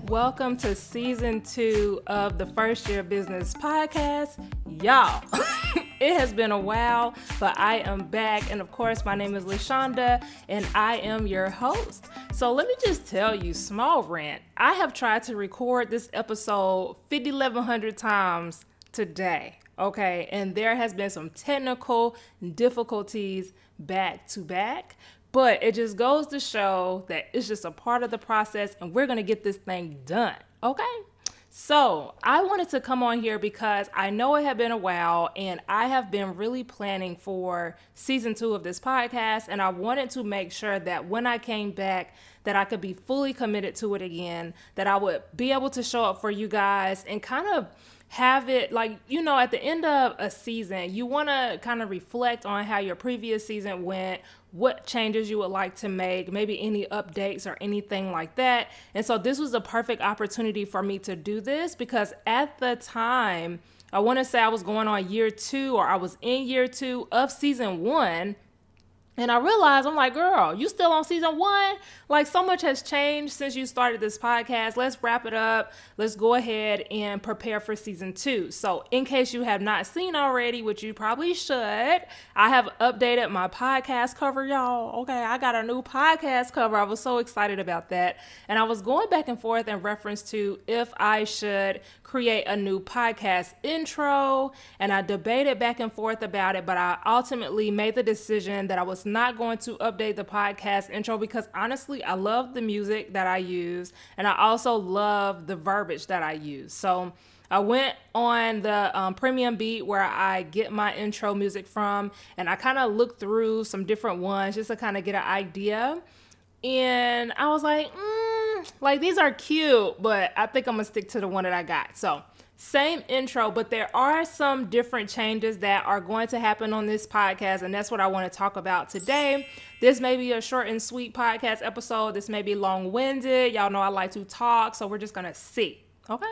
Welcome to season 2 of the First Year Business Podcast. Y'all, it has been a while, but I am back. And of course, my name is Lashawnda and I am your host. So let me just tell you, small rant. I have tried to record this episode 5,100 times today. Okay. And there has been some technical difficulties back to back. But it just goes to show that it's just a part of the process and we're going to get this thing done. Okay. So I wanted to come on here because I know it had been a while and I have been really planning for season 2 of this podcast. And I wanted to make sure that when I came back, that I could be fully committed to it again, that I would be able to show up for you guys and kind of have it like, you know, at the end of a season, you want to kind of reflect on how your previous season went, what changes you would like to make, maybe any updates or anything like that. And so this was a perfect opportunity for me to do this because at the time, I want to say I was going on year 2 or I was in year 2 of season 1. And I realized, I'm like, girl, you still on season 1? Like, so much has changed since you started this podcast. Let's wrap it up. Let's go ahead and prepare for season 2. So in case you have not seen already, which you probably should, I have updated my podcast cover, y'all. Okay, I got a new podcast cover. I was so excited about that. And I was going back and forth in reference to if I should create a new podcast intro. And I debated back and forth about it, but I ultimately made the decision that I was not going to update the podcast intro because honestly, I love the music that I use and I also love the verbiage that I use. So I went on the Premium Beat where I get my intro music from and I kind of looked through some different ones just to kind of get an idea. And I was like these are cute, but I think I'm gonna stick to the one that I got. So same intro, but there are some different changes that are going to happen on this podcast, and that's what I want to talk about today. This may be a short and sweet podcast episode. This may be long-winded. Y'all know I like to talk, so we're just going to see, okay?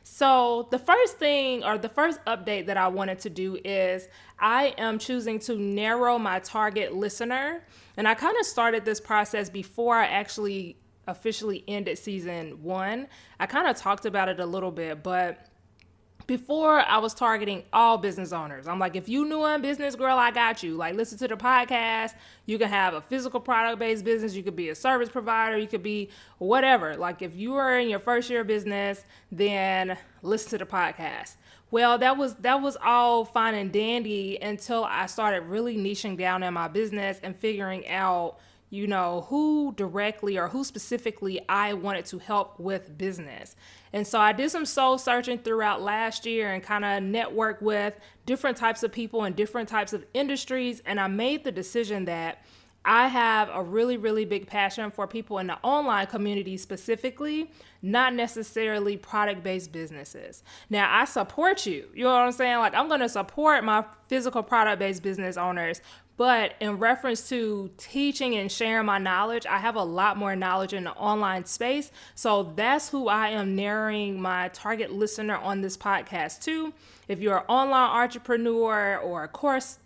So the first thing or the first update that I wanted to do is I am choosing to narrow my target listener, and I kind of started this process before I actually officially ended season 1. I kind of talked about it a little bit, but before I was targeting all business owners. I'm like, if you new in business, girl, I got you. Like, listen to the podcast. You can have a physical product-based business. You could be a service provider. You could be whatever. Like, if you are in your first year of business, then listen to the podcast. Well, that was all fine and dandy until I started really niching down in my business and figuring out, you know, who directly or who specifically I wanted to help with business. And so I did some soul searching throughout last year and kind of networked with different types of people in different types of industries. And I made the decision that I have a really, really big passion for people in the online community specifically, not necessarily product-based businesses. Now, I support you. You know what I'm saying? Like, I'm going to support my physical product-based business owners. But in reference to teaching and sharing my knowledge, I have a lot more knowledge in the online space. So that's who I am narrowing my target listener on this podcast to. If you're an online entrepreneur or a course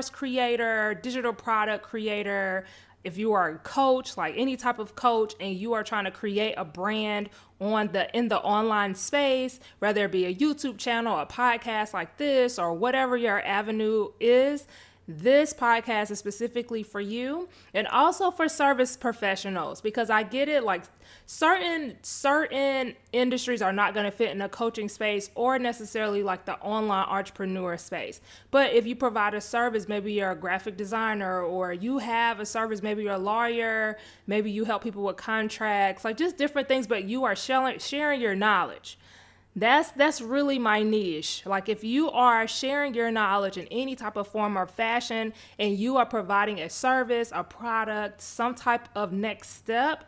creator, digital product creator, if you are a coach, like any type of coach, and you are trying to create a brand in the online space, whether it be a YouTube channel, a podcast like this, or whatever your avenue is, this podcast is specifically for you and also for service professionals because I get it, like certain industries are not going to fit in a coaching space or necessarily like the online entrepreneur space. But if you provide a service, maybe you're a graphic designer or you have a service, maybe you're a lawyer, maybe you help people with contracts, like just different things, but you are sharing your knowledge. That's really my niche. Like if you are sharing your knowledge in any type of form or fashion and you are providing a service, a product, some type of next step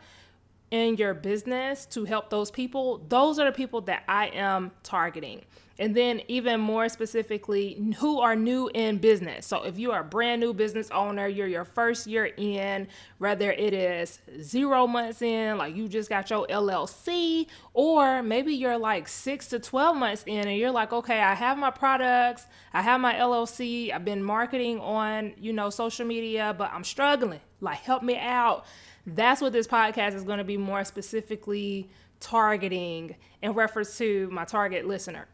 in your business to help those people, those are the people that I am targeting. And then even more specifically, who are new in business. So if you are a brand new business owner, you're your first year in, whether it is 0 months in, like you just got your LLC, or maybe you're like 6 to 12 months in and you're like, okay, I have my products, I have my LLC, I've been marketing on, social media, but I'm struggling. Like, help me out. That's what this podcast is going to be more specifically targeting in reference to my target listener.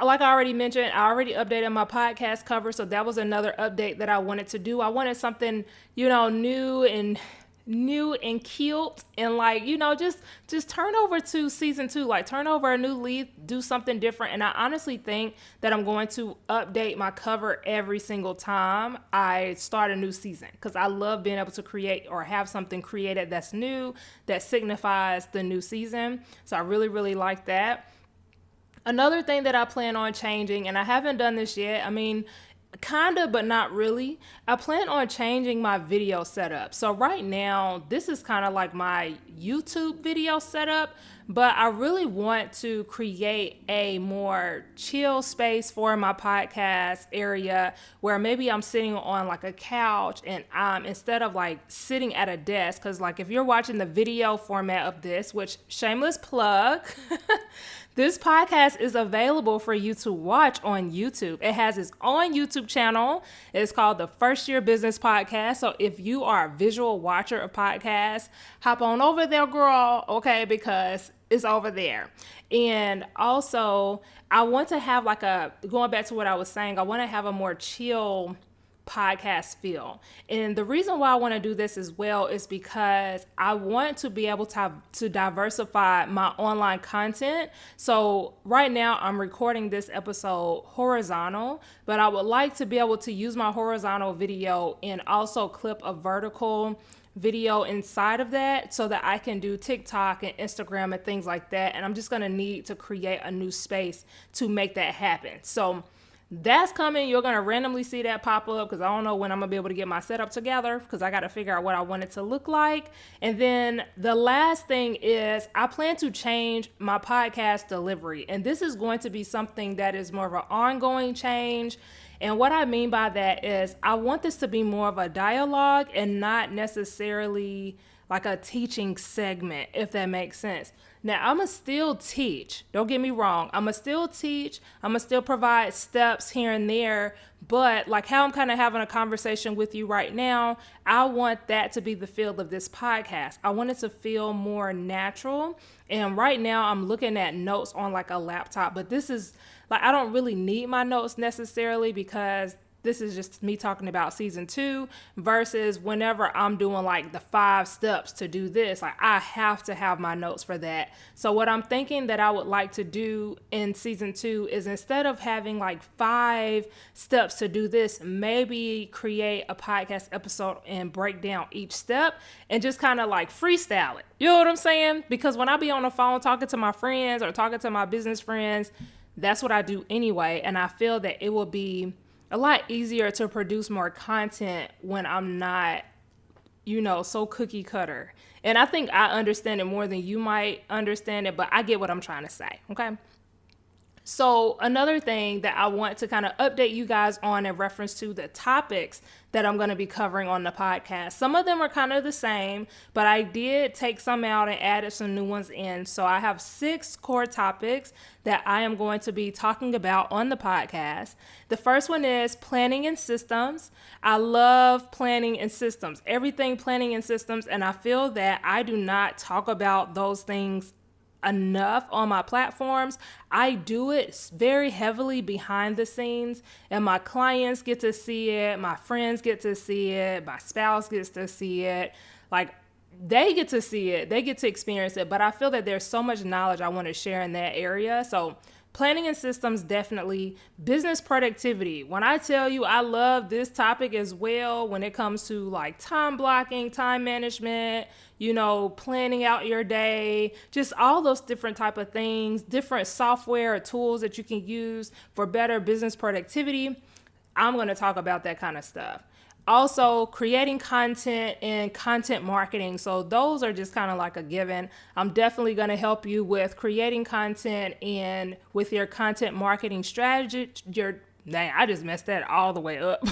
Like I already mentioned, I already updated my podcast cover. So that was another update that I wanted to do. I wanted something, new and cute, and just turn over to season 2, like turn over a new leaf, do something different. And I honestly think that I'm going to update my cover every single time I start a new season, because I love being able to create or have something created that's new, that signifies the new season. So I really, really like that. Another thing that I plan on changing, and I haven't done this yet, kind of, but not really. I plan on changing my video setup. So right now, this is kind of like my YouTube video setup, but I really want to create a more chill space for my podcast area, where maybe I'm sitting on like a couch, and instead of like sitting at a desk, because like if you're watching the video format of this, which shameless plug, this podcast is available for you to watch on YouTube. It has its own YouTube channel. It's called the First Year Business Podcast. So if you are a visual watcher of podcasts, hop on over there, girl, okay, because it's over there. And also, I want to have going back to what I was saying, I want to have a more chill podcast feel. And the reason why I want to do this as well is because I want to be able to diversify my online content. So right now I'm recording this episode horizontal, but I would like to be able to use my horizontal video and also clip a vertical video inside of that, so that I can do TikTok and Instagram and things like that. And I'm just going to need to create a new space to make that happen. So that's coming. You're going to randomly see that pop up, because I don't know when I'm going to be able to get my setup together, because I got to figure out what I want it to look like. And then the last thing is I plan to change my podcast delivery. And this is going to be something that is more of an ongoing change. And what I mean by that is I want this to be more of a dialogue and not necessarily like a teaching segment, if that makes sense. Now, I'm going to still teach. Don't get me wrong. I'm going to still teach. I'm going to still provide steps here and there. But like how I'm kind of having a conversation with you right now, I want that to be the feel of this podcast. I want it to feel more natural. And right now I'm looking at notes on like a laptop. But this is like, I don't really need my notes necessarily, because this is just me talking about season 2 versus whenever I'm doing like the 5 steps to do this, like I have to have my notes for that. So what I'm thinking that I would like to do in season 2 is, instead of having like 5 steps to do this, maybe create a podcast episode and break down each step and just kind of like freestyle it. You know what I'm saying? Because when I be on the phone talking to my friends or talking to my business friends, that's what I do anyway. And I feel that it will be a lot easier to produce more content when I'm not, so cookie cutter. And I think I understand it more than you might understand it, but I get what I'm trying to say, okay? So another thing that I want to kind of update you guys on in reference to the topics that I'm going to be covering on the podcast. Some of them are kind of the same, but I did take some out and added some new ones in. So I have 6 core topics that I am going to be talking about on the podcast. The first one is planning and systems. I love planning and systems, everything planning and systems. And I feel that I do not talk about those things enough on my platforms. I do it very heavily behind the scenes, and my clients get to see it, my friends get to see it, my spouse gets to see it. Like, they get to see it, they get to experience it, but I feel that there's so much knowledge I want to share in that area. So planning and systems, definitely. Business productivity. When I tell you I love this topic as well, when it comes to like time blocking, time management, planning out your day, just all those different type of things, different software or tools that you can use for better business productivity. I'm going to talk about that kind of stuff. Also, creating content and content marketing. So those are just kind of like a given. I'm definitely going to help you with creating content and with your content marketing strategy. I just messed that all the way up.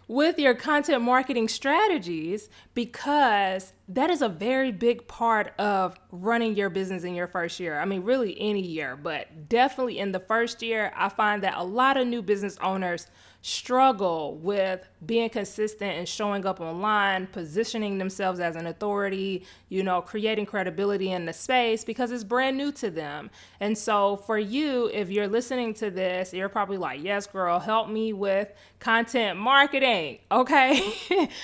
With your content marketing strategies, because that is a very big part of running your business in your first year. I mean, really any year, but definitely in the first year, I find that a lot of new business owners struggle with being consistent and showing up online, positioning themselves as an authority, creating credibility in the space because it's brand new to them. And so for you, if you're listening to this, you're probably like, yes, girl, help me with content marketing. Okay.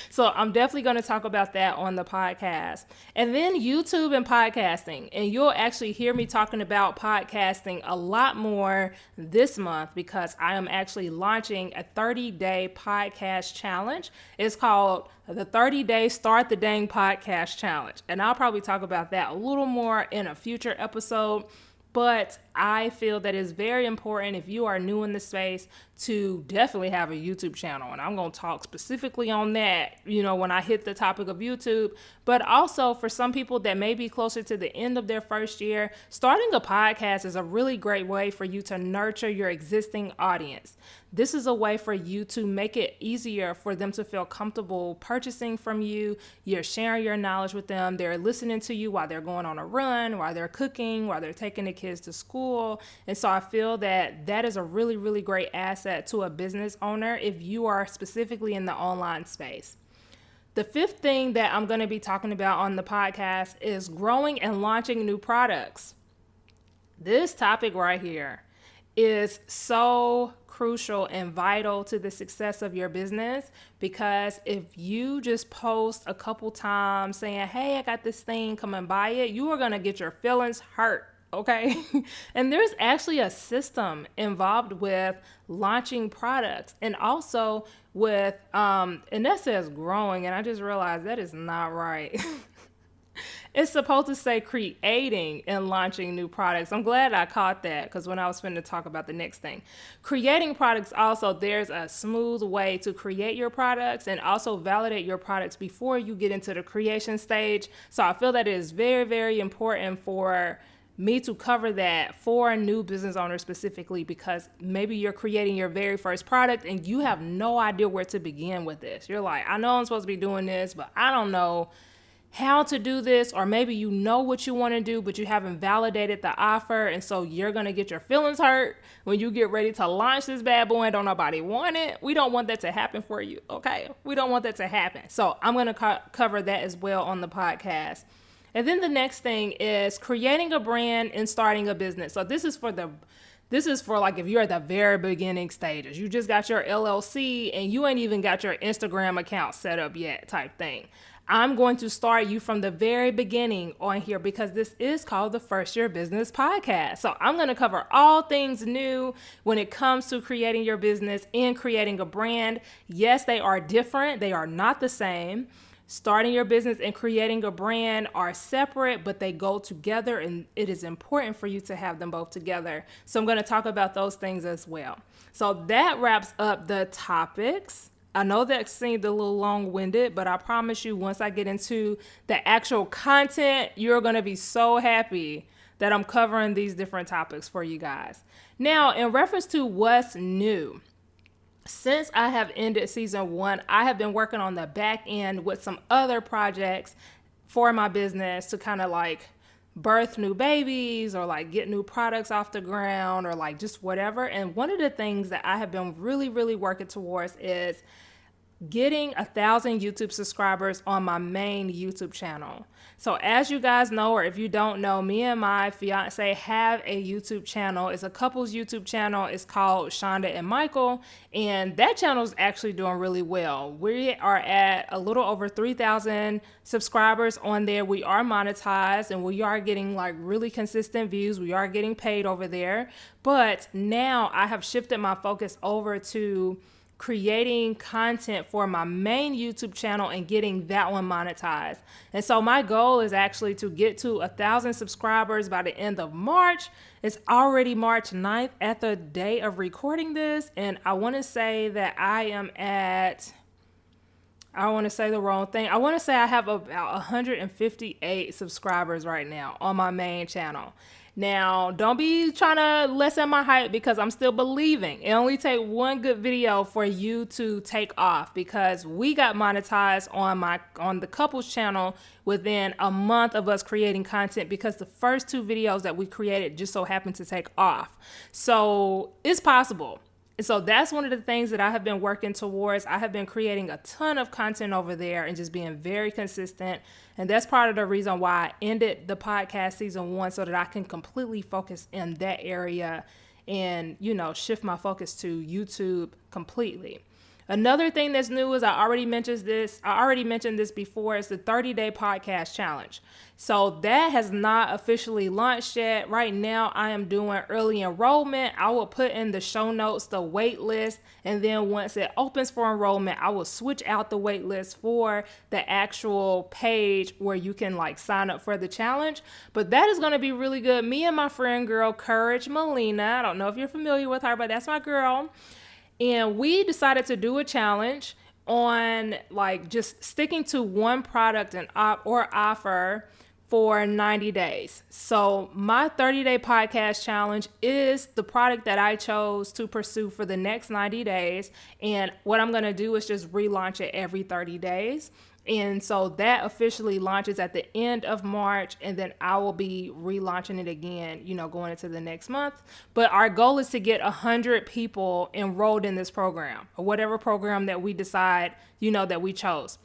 So I'm definitely going to talk about that on the podcast. And then YouTube and podcasting. And you'll actually hear me talking about podcasting a lot more this month because I am actually launching a 30-day podcast challenge. It's called the 30-day Start the Dang Podcast Challenge. And I'll probably talk about that a little more in a future episode. But I feel that it's very important if you are new in the space to definitely have a YouTube channel. And I'm going to talk specifically on that, when I hit the topic of YouTube. But also for some people that may be closer to the end of their first year, starting a podcast is a really great way for you to nurture your existing audience. This is a way for you to make it easier for them to feel comfortable purchasing from you. You're sharing your knowledge with them. They're listening to you while they're going on a run, while they're cooking, while they're taking the kids to school. And so I feel that that is a really, really great asset to a business owner if you are specifically in the online space. The fifth thing that I'm going to be talking about on the podcast is growing and launching new products. This topic right here is so crucial and vital to the success of your business, because if you just post a couple times saying, hey, I got this thing, come and buy it, you are going to get your feelings hurt. Okay. And there's actually a system involved with launching products and also with, and that says growing. And I just realized that is not right. It's supposed to say creating and launching new products. I'm glad I caught that because when I was finna talk about the next thing. Creating products also, there's a smooth way to create your products and also validate your products before you get into the creation stage. So I feel that it is very, very important for me to cover that for new business owners specifically, because maybe you're creating your very first product and you have no idea where to begin with this. You're like, I know I'm supposed to be doing this, but I don't know how to do this, or maybe you know what you want to do, but you haven't validated the offer. And so you're going to get your feelings hurt when you get ready to launch this bad boy and don't nobody want it. We don't want that to happen for you. Okay. We don't want that to happen. So I'm going to cover that as well on the podcast. And then the next thing is creating a brand and starting a business. So this is for like if you're at the very beginning stages, you just got your LLC and you ain't even got your Instagram account set up yet type thing. I'm going to start you from the very beginning on here because this is called the First Year Business Podcast. So I'm going to cover all things new when it comes to creating your business and creating a brand. Yes, they are different. They are not the same. Starting your business and creating a brand are separate, but they go together, and it is important for you to have them both together. So I'm going to talk about those things as well. So that wraps up the topics. I know that seemed a little long-winded, but I promise you, once I get into the actual content, you're going to be so happy that I'm covering these different topics for you guys. Now, in reference to what's new, since I have ended season 1, I have been working on the back end with some other projects for my business to kind of like birth new babies or like get new products off the ground or like just whatever. And one of the things that I have been really, really working towards is getting 1,000 YouTube subscribers on my main YouTube channel. So as you guys know, or if you don't know, me and my fiance have a YouTube channel. It's a couple's YouTube channel. It's called Shonda and Michael. And that channel is actually doing really well. We are at a little over 3,000 subscribers on there. We are monetized and we are getting like really consistent views. We are getting paid over there. But now I have shifted my focus over to creating content for my main YouTube channel and getting that one monetized. And so my goal is actually to get to 1,000 subscribers by the end of March. It's already March 9th at the day of recording this. And I want to say that I want to say the wrong thing. I want to say I have about 158 subscribers right now on my main channel. Now, don't be trying to lessen my hype because I'm still believing. It only takes one good video for you to take off, because we got monetized on the couples channel within a month of us creating content, because the first 2 videos that we created just so happened to take off. So it's possible. So that's one of the things that I have been working towards. I have been creating a ton of content over there and just being very consistent. And that's part of the reason why I ended the podcast season 1, so that I can completely focus in that area and, shift my focus to YouTube completely. Another thing that's new is I already mentioned this before, is the 30-day podcast challenge. So that has not officially launched yet. Right now, I am doing early enrollment. I will put in the show notes the wait list, and then once it opens for enrollment, I will switch out the wait list for the actual page where you can sign up for the challenge. But that is going to be really good. Me and my friend girl, Courage Molina, I don't know if you're familiar with her, but that's my girl. And we decided to do a challenge on just sticking to one product or offer for 90 days. So my 30-day podcast challenge is the product that I chose to pursue for the next 90 days. And what I'm going to do is just relaunch it every 30 days. And so that officially launches at the end of March, and then I will be relaunching it again, going into the next month. But our goal is to get 100 people enrolled in this program, or whatever program that we decide, that we chose.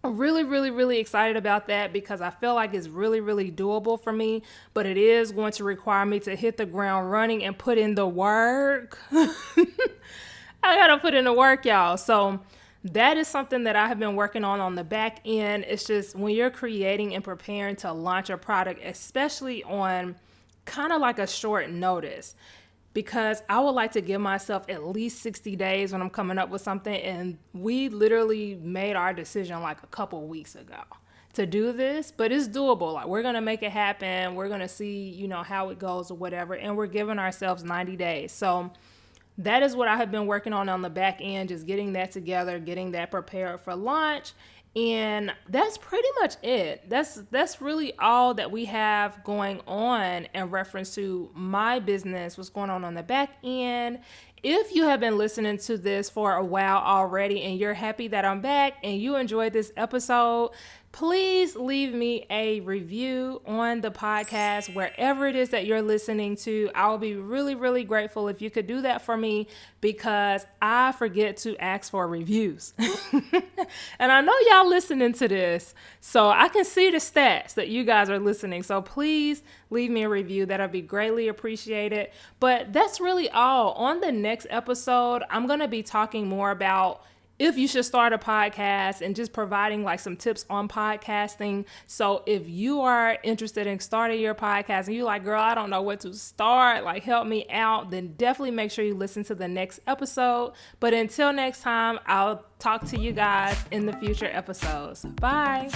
I'm really, really, really excited about that, because I feel like it's really, really doable for me, but it is going to require me to hit the ground running and put in the work. I gotta put in the work, y'all. So that is something that I have been working on the back end. It's just when you're creating and preparing to launch a product, especially on kind of a short notice, because I would like to give myself at least 60 days when I'm coming up with something. And we literally made our decision a couple weeks ago to do this, but it's doable. We're going to make it happen. We're going to see, how it goes or whatever. And we're giving ourselves 90 days. So that is what I have been working on the back end, just getting that together, getting that prepared for launch. And that's pretty much it. That's really all that we have going on in reference to my business, what's going on the back end. If you have been listening to this for a while already and you're happy that I'm back and you enjoyed this episode, please leave me a review on the podcast, wherever it is that you're listening to. I'll be really, really grateful if you could do that for me, because I forget to ask for reviews. And I know y'all listening to this, so I can see the stats that you guys are listening. So please leave me a review. That'll be greatly appreciated. But that's really all. On the next episode, I'm going to be talking more about if you should start a podcast and just providing some tips on podcasting. So if you are interested in starting your podcast and you're like, girl, I don't know what to start, help me out, then definitely make sure you listen to the next episode. But until next time, I'll talk to you guys in the future episodes. Bye.